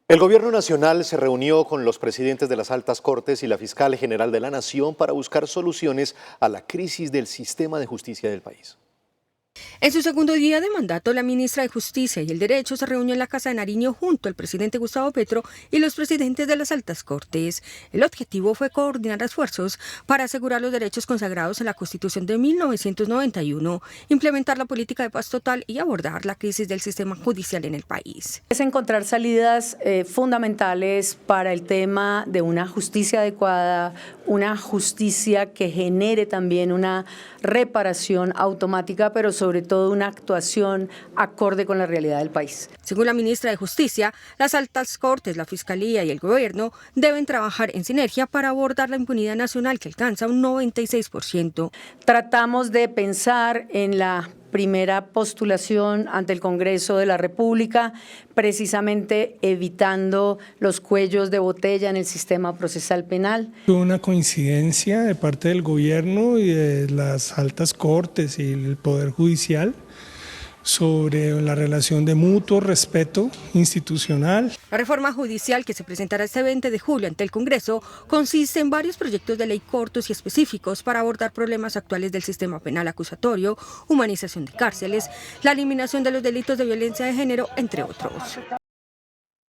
El Gobierno Nacional se reunió con los presidentes de las altas cortes y la fiscal general de la Nación para buscar soluciones a la crisis del sistema de justicia del país. En su segundo día de mandato, la ministra de Justicia y el Derecho se reunió en la Casa de Nariño junto al presidente Gustavo Petro y los presidentes de las altas cortes. El objetivo fue coordinar esfuerzos para asegurar los derechos consagrados en la Constitución de 1991, implementar la política de paz total y abordar la crisis del sistema judicial en el país. Es encontrar salidas fundamentales para el tema de una justicia adecuada, una justicia que genere también una reparación automática, pero sobre todo una actuación acorde con la realidad del país. Según la ministra de Justicia, las altas cortes, la Fiscalía y el Gobierno deben trabajar en sinergia para abordar la impunidad nacional que alcanza un 96%. Tratamos de pensar en la primera postulación ante el Congreso de la República, precisamente evitando los cuellos de botella en el sistema procesal penal. Hubo una coincidencia de parte del gobierno y de las altas cortes y el Poder Judicial sobre la relación de mutuo respeto institucional. La reforma judicial que se presentará este 20 de julio ante el Congreso consiste en varios proyectos de ley cortos y específicos para abordar problemas actuales del sistema penal acusatorio, humanización de cárceles, la eliminación de los delitos de violencia de género, entre otros.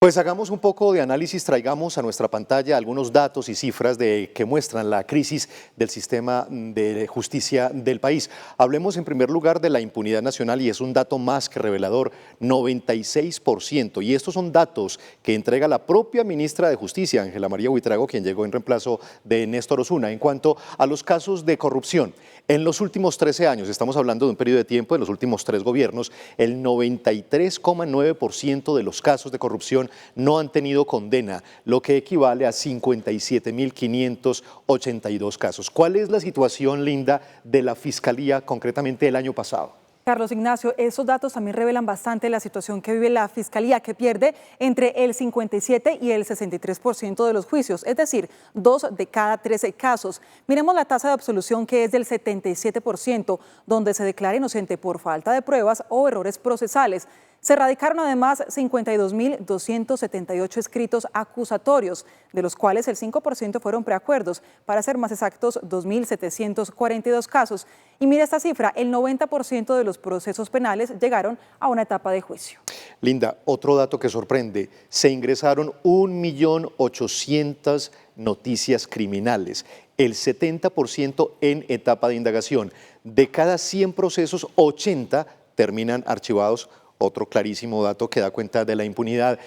Pues hagamos un poco de análisis, traigamos a nuestra pantalla algunos datos y cifras que muestran la crisis del sistema de justicia del país. Hablemos en primer lugar de la impunidad nacional y es un dato más que revelador, 96%. Y estos son datos que entrega la propia ministra de Justicia, Ángela María Buitrago, quien llegó en reemplazo de Néstor Osuna. En cuanto a los casos de corrupción, en los últimos 13 años, estamos hablando de un periodo de tiempo, en los últimos 3 gobiernos, el 93,9% de los casos de corrupción no han tenido condena, lo que equivale a 57.582 casos. ¿Cuál es la situación, Linda, de la Fiscalía concretamente el año pasado? Carlos Ignacio, esos datos también revelan bastante la situación que vive la Fiscalía, que pierde entre el 57 y el 63% de los juicios, es decir, 2 de cada 13 casos. Miremos la tasa de absolución, que es del 77%, donde se declara inocente por falta de pruebas o errores procesales. Se radicaron además 52.278 escritos acusatorios, de los cuales el 5% fueron preacuerdos, para ser más exactos 2.742 casos. Y mira esta cifra, el 90% de los procesos penales llegaron a una etapa de juicio. Linda, otro dato que sorprende, se ingresaron 1.800.000 noticias criminales, el 70% en etapa de indagación. De cada 100 procesos, 80 terminan archivados. Otro clarísimo dato que da cuenta de la impunidad.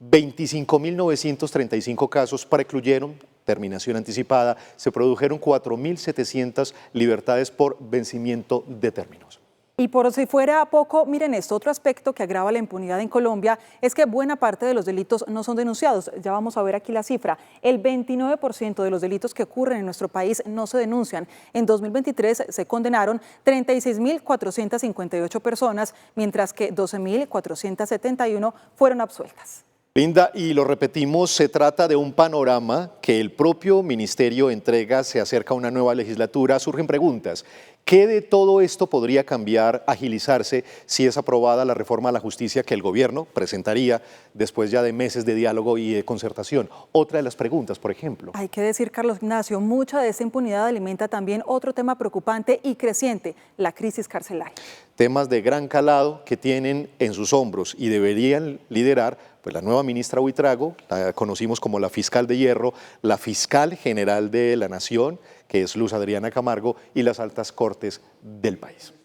25.935 casos precluyeron terminación anticipada, se produjeron 4.700 libertades por vencimiento de términos. Y por si fuera poco, miren esto, otro aspecto que agrava la impunidad en Colombia es que buena parte de los delitos no son denunciados. Ya vamos a ver aquí la cifra. El 29% de los delitos que ocurren en nuestro país no se denuncian. En 2023 se condenaron 36.458 personas, mientras que 12.471 fueron absueltas. Linda, y lo repetimos, se trata de un panorama que el propio ministerio entrega, se acerca a una nueva legislatura, surgen preguntas. ¿Qué de todo esto podría cambiar, agilizarse, si es aprobada la reforma a la justicia que el gobierno presentaría después ya de meses de diálogo y de concertación? Otra de las preguntas, por ejemplo. Hay que decir, Carlos Ignacio, mucha de esta impunidad alimenta también otro tema preocupante y creciente, la crisis carcelaria. Temas de gran calado que tienen en sus hombros y deberían liderar pues la nueva ministra Buitrago, la conocimos como la fiscal de hierro, la fiscal general de la Nación, que es Luz Adriana Camargo, y las altas cortes del país.